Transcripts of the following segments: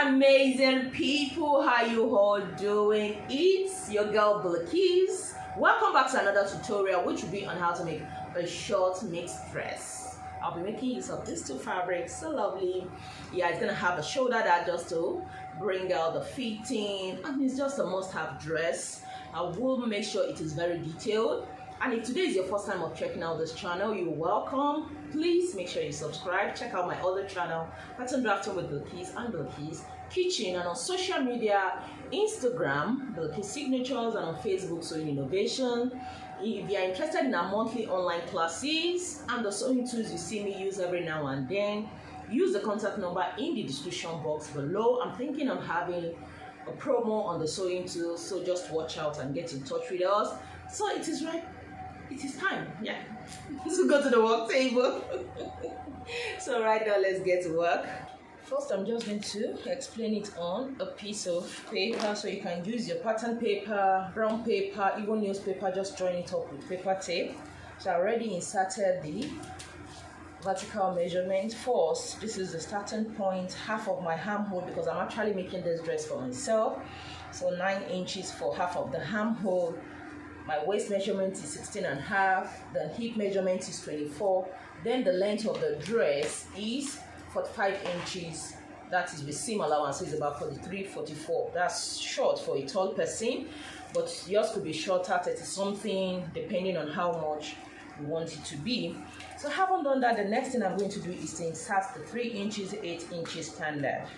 amazing people, how you all doing? It's your girl Bilikis. Welcome back to another tutorial which will be on how to make a short mixed dress. I'll be making use of these two fabrics, so lovely. Yeah, it's gonna have a shoulder that just to bring out the fitting, and it's just a must-have dress. I will make sure it is very detailed. And if today is your first time of checking out this channel, you're welcome. Please make sure you subscribe. Check out my other channel, Pattern Drafting with Bilikis and Bilikis Kitchen, and on social media, Instagram, Bilikis Signatures, and on Facebook, Sewing Innovation. If you are interested in our monthly online classes and the sewing tools you see me use every now and then, use the contact number in the description box below. I'm thinking of having a promo on the sewing tools, so just watch out and get in touch with us. So it is right. It is time, yeah. So go to the work table. So right now, let's get to work. First, I'm just going to explain it on a piece of paper, so you can use your pattern paper, brown paper, even newspaper. Just join it up with paper tape. So I already inserted the vertical measurement. First, this is the starting point, half of my armhole, because I'm actually making this dress for myself. So 9 inches for half of the armhole. My waist measurement is 16.5, the hip measurement is 24, then the length of the dress is 45 inches. That is the seam allowance is about 43, 44. That's short for a tall person, but yours could be shorter, 30 something, depending on how much you want it to be. So having done that, the next thing I'm going to do is to insert the 3 inches, 8 inches standard.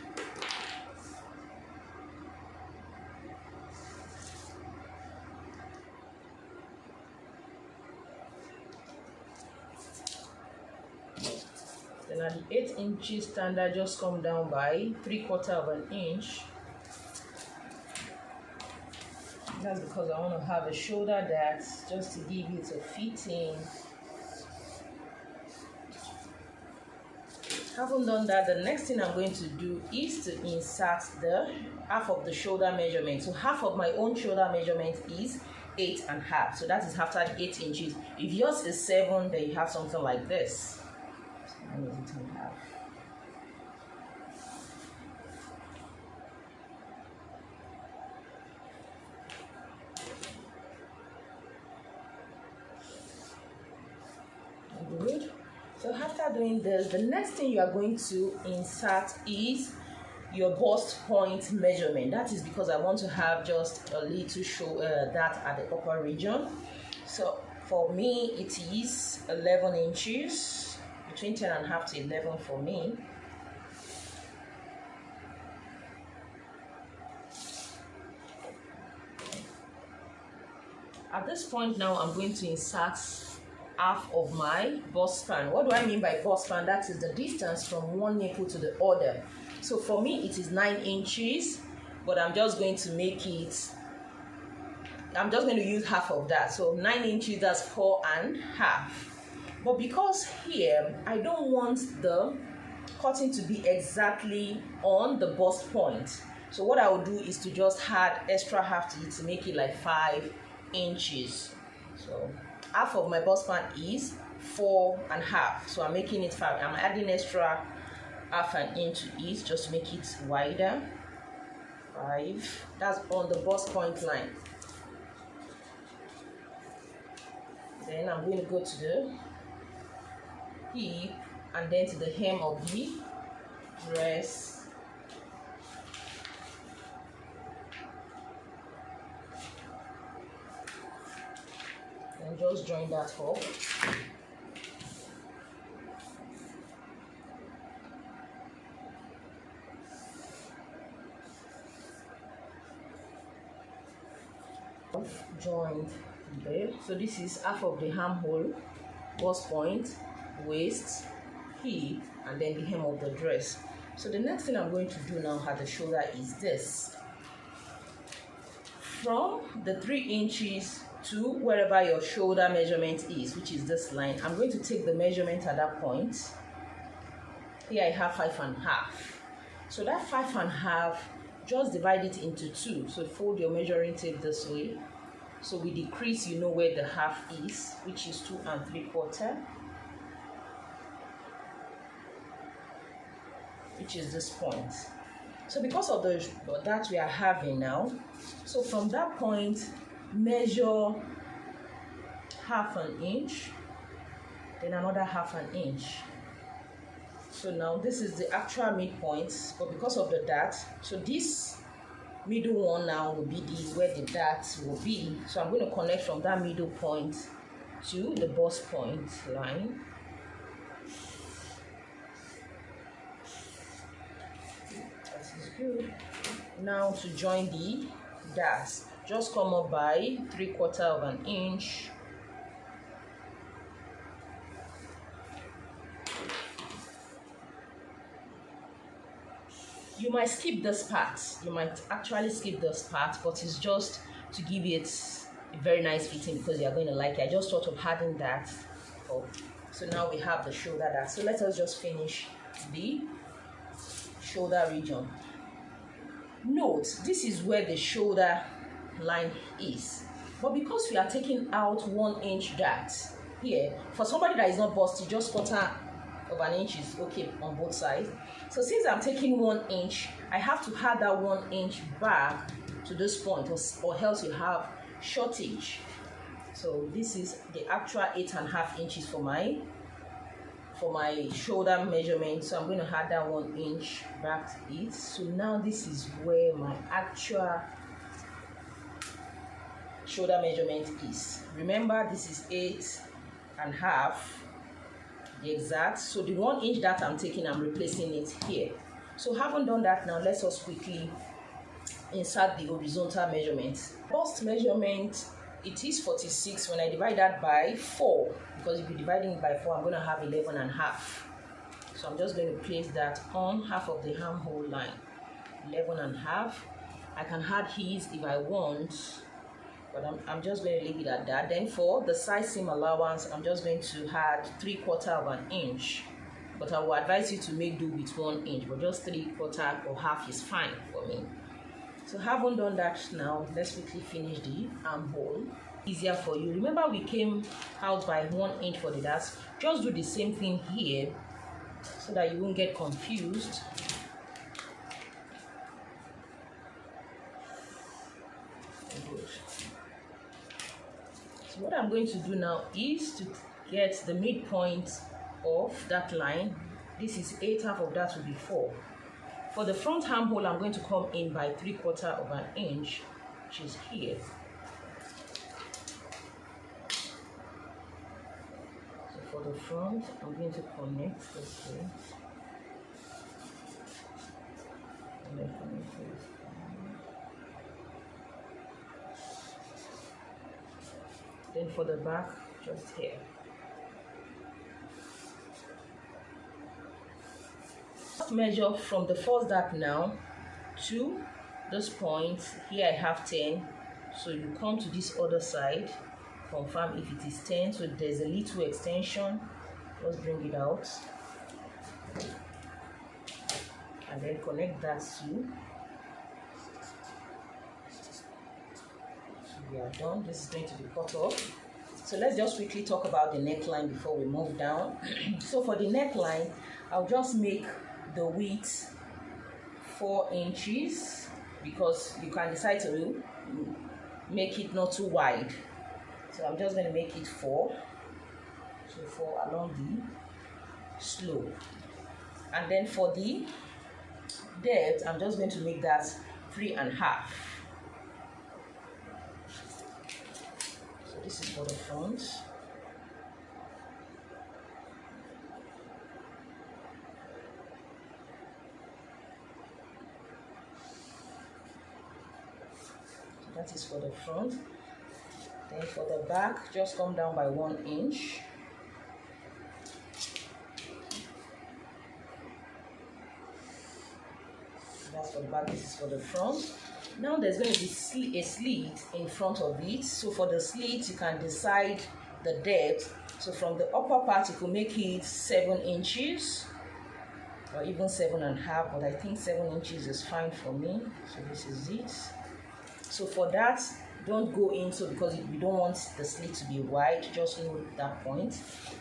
Then at the 8 inches standard, just come down by 3/4 of an inch. That's because I want to have a shoulder dart, just to give it a fitting. Having done that, the next thing I'm going to do is to insert the half of the shoulder measurement. So half of my own shoulder measurement is 8.5. So that is after 8 inches. If yours is 7, then you have something like this. And 8.5. Good. So after doing this, the next thing you are going to insert is your bust point measurement. That is because I want to have just a little show that at the upper region. So for me, it is 11 inches, between 10.5 to 11 for me. At this point now, I'm going to insert half of my bust span. What do I mean by bust span? That is the distance from one nipple to the other. So for me, it is 9 inches, but I'm just going to make it, I'm just going to use half of that. So 9 inches, that's 4.5. But because here, I don't want the cutting to be exactly on the bust point. So what I will do is to just add extra half to it to make it like 5 inches. So half of my bust span is 4.5. So I'm making it 5. I'm adding extra half an inch to it just to make it wider. 5. That's on the bust point line. Then I'm going to go to the hip and then to the hem of the dress. And just join that up. Joined there. So this is half of the armhole, bust point, waist, hip, and then the hem of the dress. So the next thing I'm going to do now at the shoulder is this. From the 3 inches to wherever your shoulder measurement is, which is this line, I'm going to take the measurement at that point. Here I have 5.5. So that 5.5, just divide it into 2. So fold your measuring tape this way. So we decrease, you know where the half is, which is 2 3/4. which is this point. So because of the that we are having now, so from that point, measure half an inch, then another half an inch. So now this is the actual midpoint, but because of the dart, so this middle one now will be where the dart will be. So I'm going to connect from that middle point to the bust point line. That is good. Now to join the darts, just come up by 3/4 of an inch. You might skip this part. You might actually skip this part, but it's just to give it a very nice fitting because you are going to like it. I just thought of adding that. So now we have the shoulder dart. So let us just finish the shoulder region. Note, this is where the shoulder line is. But because we are taking out 1 inch dart here, for somebody that is not busty, just 1/4 of an inch is okay on both sides. So since I'm taking 1 inch, I have to add that 1 inch back to this point, or else you have shortage. So this is the actual 8.5 inches for my shoulder measurement. So I'm going to add that 1 inch back to it. So now this is where my actual shoulder measurement is. Remember, this is 8.5. The exact. So the 1 inch that I'm taking, I'm replacing it here. So having done that, now let us quickly insert the horizontal measurement. Bust measurement, it is 46 when I divide that by 4, because if you're dividing it by 4, I'm going to have 11.5. So I'm just going to place that on half of the armhole line. 11.5. I can add his if I want, but I'm just going to leave it at that. Then for the side seam allowance, I'm just going to add 3/4 of an inch. But I will advise you to make do with 1 inch, but just 3/4 or half is fine for me. So having done that now, let's quickly finish the armhole. Easier for you. Remember we came out by 1 inch for the dart. Just do the same thing here so that you won't get confused. Good. So what I'm going to do now is to get the midpoint of that line. This is 8/2 of that will be 4. For the front armhole, I'm going to come in by 3/4 of an inch, which is here. So for the front, I'm going to connect this way. And then connect this. Then for the back, just here. Measure from the first dart now to this point. Here I have 10, so you come to this other side, confirm if it is 10. So there's a little extension, just bring it out and then connect that to. We are done. This is going to be cut off. So let's just quickly talk about the neckline before we move down. So for the neckline, I'll just make the width 4 inches, because you can decide to make it not too wide. So I'm just going to make it 4. So 4 along the slope. And then for the depth, I'm just going to make that 3.5. So this is for the front. That is for the front. Then for the back, just come down by 1 inch. That's for the back, this is for the front. Now there's going to be a slit in front of it. So for the slit, you can decide the depth. So from the upper part, you can make it 7 inches or even 7.5, but I think 7 inches is fine for me. So this is it. So for that, don't go into, because you don't want the slit to be wide, just note that point.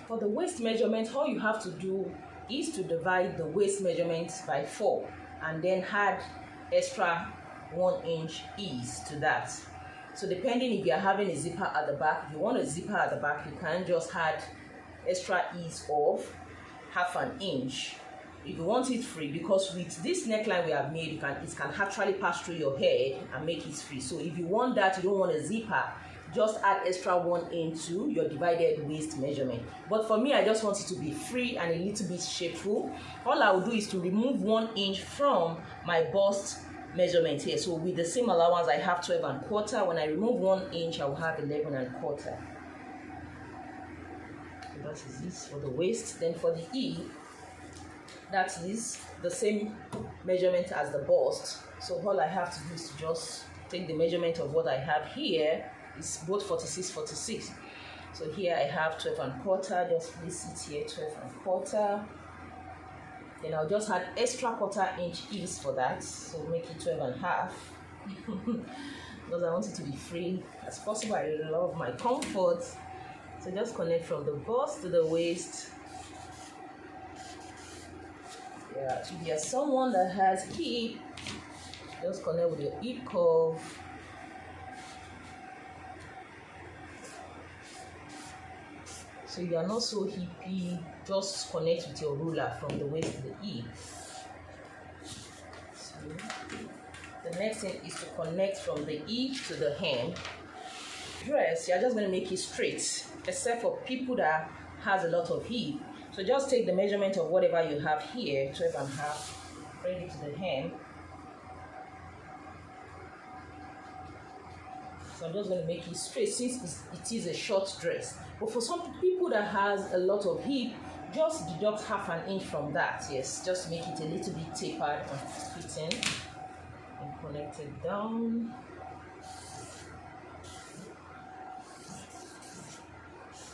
For the waist measurement, all you have to do is to divide the waist measurement by 4 and then add extra 1 inch ease to that. So depending if you're having a zipper at the back, if you want a zipper at the back, you can just add extra ease of half an inch. If you want it free, because with this neckline we have made, it can actually pass through your head and make it free. So if you want that, you don't want a zipper, just add extra 1 inch to your divided waist measurement. But for me, I just want it to be free and a little bit shapeful. All I will do is to remove 1 inch from my bust measurement here. So with the same allowance, I have 12¼ When I remove 1 inch, I will have 11¼ So that is this for the waist. Then for the E, that is the same measurement as the bust. So all I have to do is to just take the measurement of what I have here. It's both 46. So here I have 12¼ Just place it here, 12¼ Then I'll just add extra 1/4 inch ease for that, so make it 12½ because I want it to be free as possible. I love my comfort. So just connect from the bust to the waist. Yeah, if you're someone that has hip, just connect with your hip curve. So you are not so hippie, just connect with your ruler from the waist to the hip. So the next thing is to connect from the hip to the hem. Dress, you're just going to make it straight, except for people that has a lot of hip. So just take the measurement of whatever you have here, 12½, bring it to the hem. So I'm just going to make it straight since it is a short dress. But for some people that has a lot of hip, just deduct ½ an inch from that. Yes, just make it a little bit tapered and fitting. And connect it down.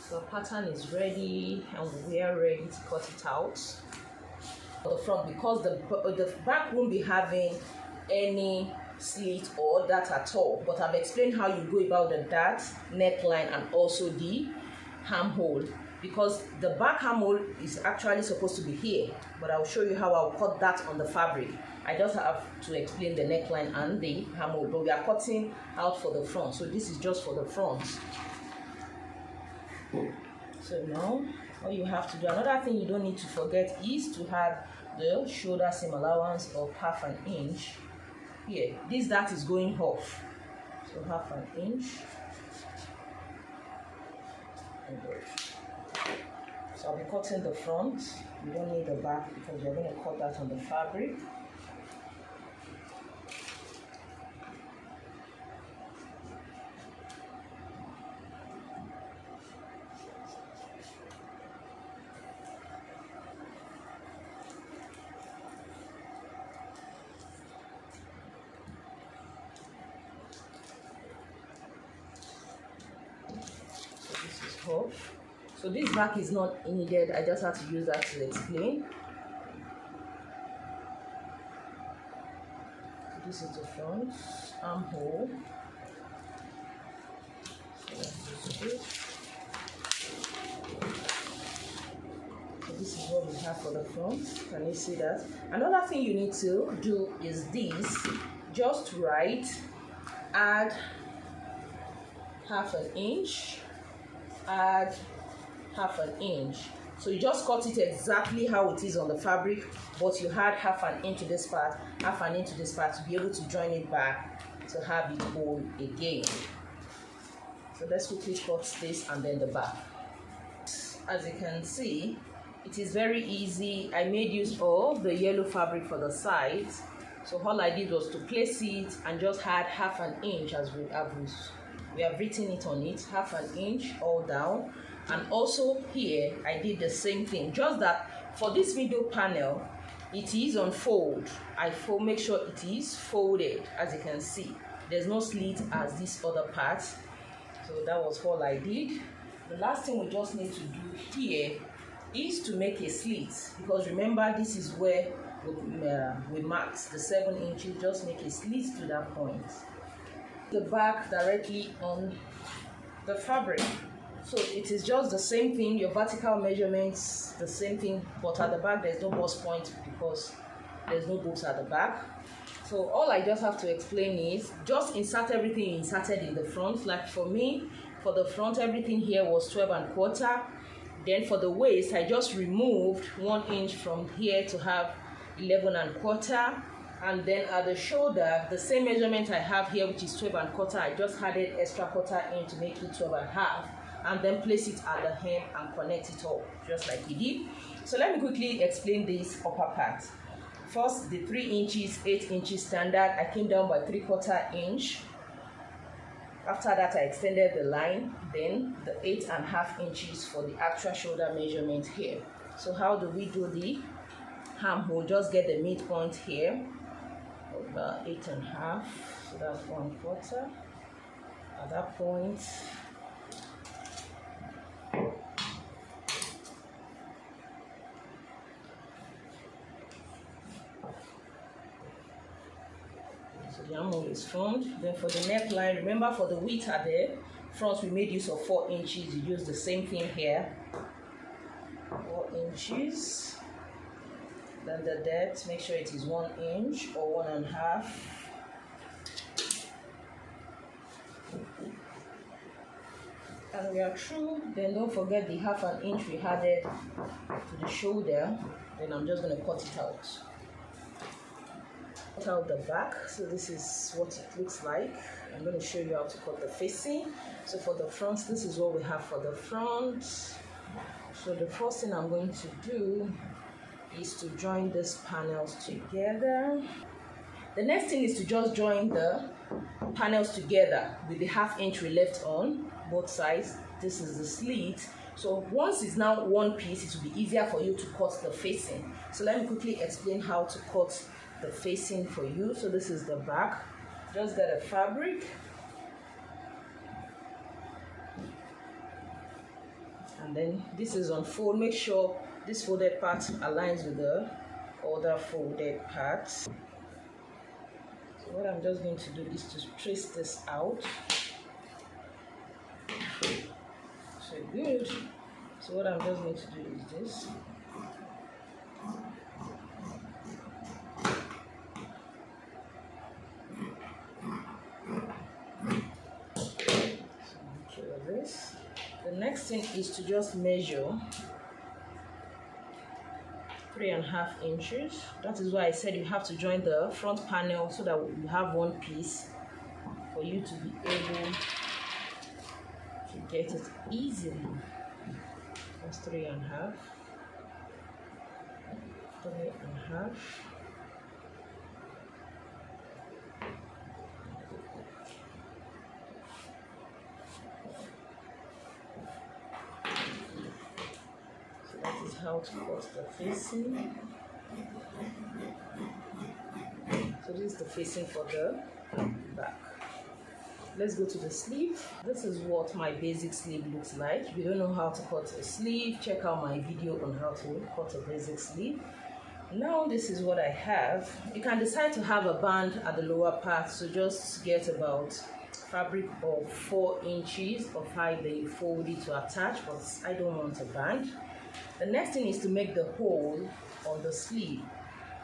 So the pattern is ready and we are ready to cut it out. For the front, because the back won't be having any slit or that at all, but I've explained how you go about the dart neckline and also the armhole, because the back armhole is actually supposed to be here, but I'll show you how I'll cut that on the fabric. I just have to explain the neckline and the armhole, but we are cutting out for the front, so this is just for the front. So now all you have to do, another thing you don't need to forget is to have the shoulder seam allowance of ½ an inch here. This dart is going off, so ½ an inch. So I'll be cutting the front. You don't need the back because you're going to cut that on the fabric. So this back is not needed, I just have to use that to explain. So this is the front armhole. So this is what we have for the front. Can you see that? Another thing you need to do is this. Just right, add ½ an inch, add ½ an inch. So you just cut it exactly how it is on the fabric, but you had ½ an inch to this part, ½ an inch to this part to be able to join it back to have it whole again. So let's quickly cut this and then the back. As you can see, it is very easy. I made use of the yellow fabric for the sides. So all I did was to place it and just add ½ an inch as we have written it on it, ½ an inch all down. And also here I did the same thing, just that for this middle panel it is on fold. I make sure it is folded. As you can see, there's no slit as this other part. So that was all I did. The last thing we just need to do here is to make a slit, because remember this is where we marked the 7 inches. Just make a slit to that point. The back directly on the fabric. So it is just the same thing, your vertical measurements, the same thing, but at the back there's no bust point because there's no boots at the back. So all I just have to explain is just insert everything you inserted in the front. Like for me, for the front, everything here was 12¼ Then for the waist, I just removed 1 inch from here to have 11¼ And then at the shoulder, the same measurement I have here, which is 12¼ I just added extra ¼ inch to make it 12½, and then place it at the hem and connect it up just like we did. So let me quickly explain this upper part. First, the 3 inches, 8 inches standard, I came down by 3/4 inch. After that, I extended the line, then the 8½ inches for the actual shoulder measurement here. So how do we do the armhole? Just get the midpoint here, about 8½, so that's 1/4. At that point, the armhole is formed. Then for the neckline, remember for the width at the front, we made use of 4 inches. You use the same thing here, 4 inches. Then the depth, make sure it is 1 inch or 1½. And we are through. Then don't forget the 1/2 inch we added to the shoulder. Then I'm just going to cut it out. Out the back. So this is what it looks like. I'm going to show you how to cut the facing. So for the front, this is what we have for the front. So the first thing I'm going to do is to join these panels together. The next thing is to just join the panels together with the 1/2 inch we left on both sides. This is the slit. So once it's now one piece, it will be easier for you to cut the facing. So let me quickly explain how to cut the facing for you. So this is the back. Just get a fabric and then this is on fold. Make sure this folded part aligns with the other folded parts. So what I'm just going to do is to trace this out. So good. So what I'm just going to do is this. The next thing is to just measure 3½ inches. That is why I said you have to join the front panel so that you have one piece for you to be able to get it easily. That's 3½. 3½. How to cut the facing. So this is the facing for the back. Let's go to the sleeve. This is what my basic sleeve looks like. If you don't know how to cut a sleeve, check out my video on how to cut a basic sleeve. Now this is what I have. You can decide to have a band at the lower part, so just get about fabric of 4 inches of height that you fold it to attach, but I don't want a band. The next thing is to make the hole on the sleeve.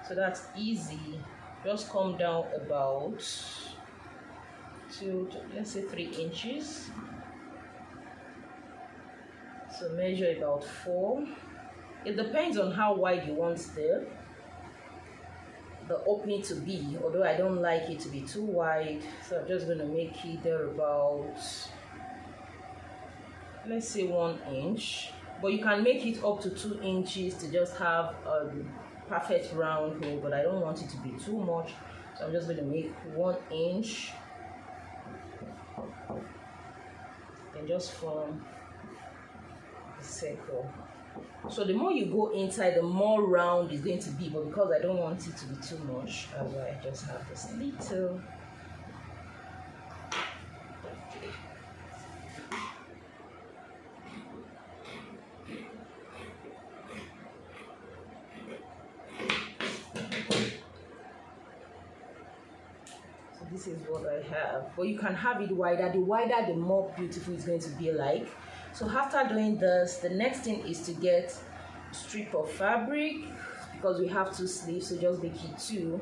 So that's easy. Just come down about to, let's say, 3 inches. So measure about 4. It depends on how wide you want the opening to be, although I don't like it to be too wide. So I'm just going to make it there about, let's say, 1 inch. But you can make it up to 2 inches to just have a perfect round hole, but I don't want it to be too much, so I'm just going to make 1 inch and just form a circle. So the more you go inside, the more round it's going to be, but because I don't want it to be too much, that's why I just have this little. This is what I have, but you can have it wider. The wider, the more beautiful it's going to be like. So after doing this, the next thing is to get a strip of fabric, because we have 2 sleeves, so just make it 2.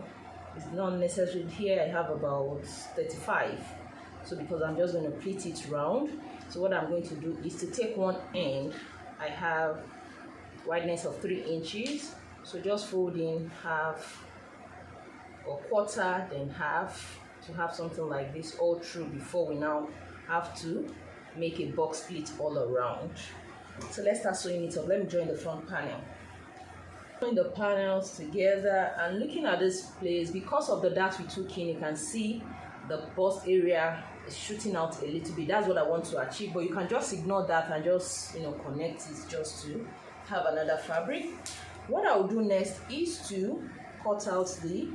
It's not necessary. Here I have about 35. So because I'm just going to pleat it round. So what I'm going to do is to take one end. I have wideness of 3 inches. So just fold in half or quarter, then half, to have something like this all through before we now have to make a box split all around. So let's start sewing it up. Let me join the front panel. Join the panels together, and looking at this place, because of the dart we took in, you can see the bust area is shooting out a little bit. That's what I want to achieve, but you can just ignore that and just connect it just to have another fabric. What I'll do next is to cut out the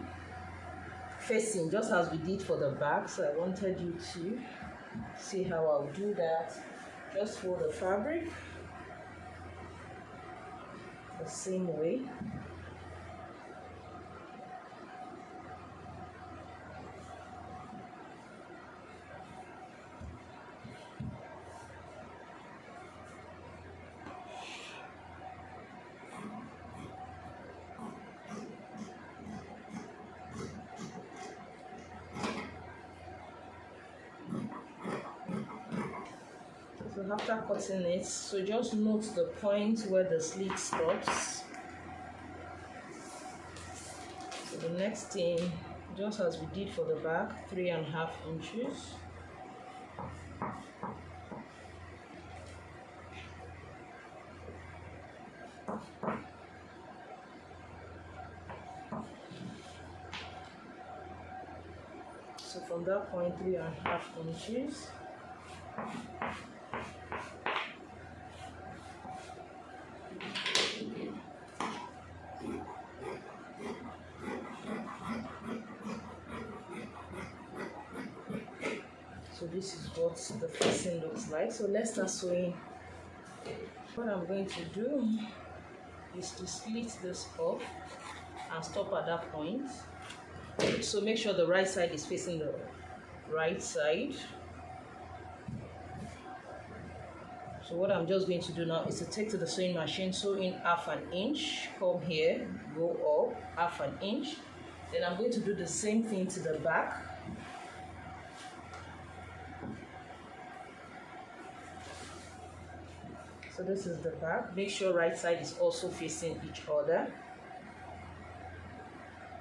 facing just as we did for the back. So I wanted you to see how I'll do that. Just fold the fabric the same way. So after cutting it, so just note the point where the slit stops. So the next thing, just as we did for the back, 3.5 inches. So from that point, 3.5 inches. So this is what the facing looks like. So let's start sewing. What I'm going to do is to split this off and stop at that point. So make sure the right side is facing the right side. So what I'm just going to do now is to take to the sewing machine, sew in 1/2 inch, come here, go up 1/2 inch. Then I'm going to do the same thing to the back. So this is the back. Make sure right side is also facing each other.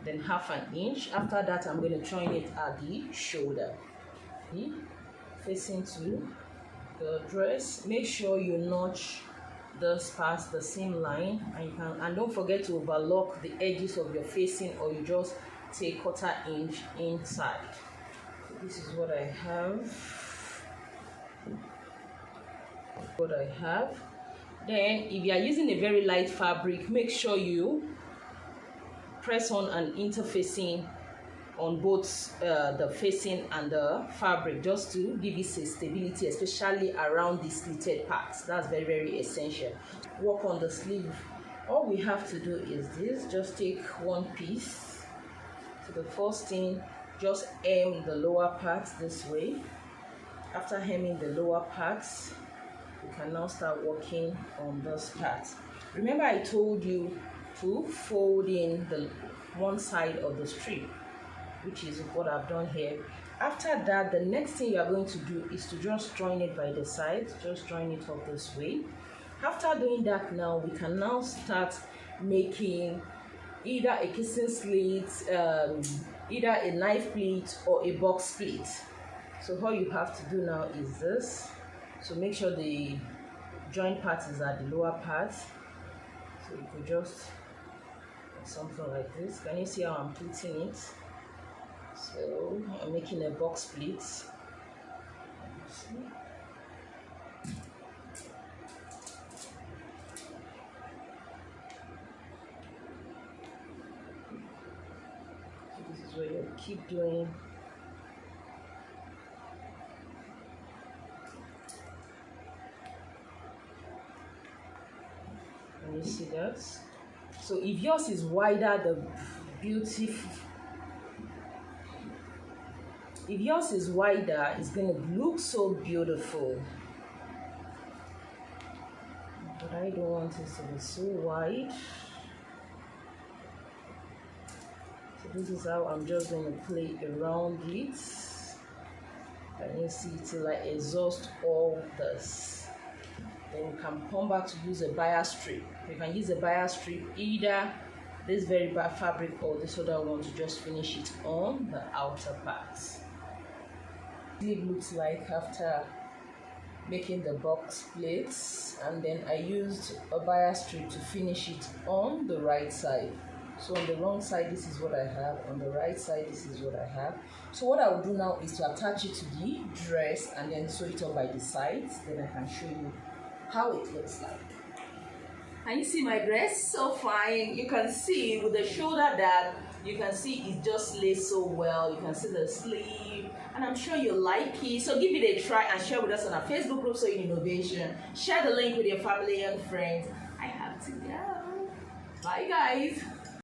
Then 1/2 inch. After that, I'm going to join it at the shoulder. Facing to the dress. Make sure you notch this past the seam line, and don't forget to overlock the edges of your facing, or you just take 1/4 inch inside. So this is what I have. Then if you are using a very light fabric, make sure you press on an interfacing on both the facing and the fabric, just to give it a stability, especially around the slitted parts. That's very, very essential. Work on the sleeve. All we have to do is this: just take one piece. So the first thing, just hem the lower parts this way. After hemming the lower parts, you can now start working on this part. Remember, I told you to fold in the one side of the strip, which is what I've done here. After that, the next thing you are going to do is to just join it by the sides. Just join it up this way. After doing that, now we can now start making either a kissing slit, either a knife pleat or a box split. So all you have to do now is this. So make sure the joint part is at the lower part. So you could just something like this. Can you see how I'm pleating it? So I'm making a box split. See? So this is what you keep doing. Can you see that? So if yours is wider, if yours is wider, it's going to look so beautiful. But I don't want it to be so wide. So This is how I'm just going to play around it. And you see till I exhaust all this. Then you can come back to use a bias strip. You can use a bias strip, either this very bad fabric or this other one, to just finish it on the outer part. It looks like after making the box plates, and then I used a bias strip to finish it on the right side. So on the wrong side, this is what I have. On the right side, this is what I have. So what I will do now is to attach it to the dress and then sew it up by the sides. Then I can show you how it looks like. And you see my dress? So fine. You can see with the shoulder that you can see it just lays so well. You can see the sleeve, and I'm sure you like it. So give it a try and share with us on our Facebook group, Sewing Innovation. Share the link with your family and friends. I have to go. Bye guys.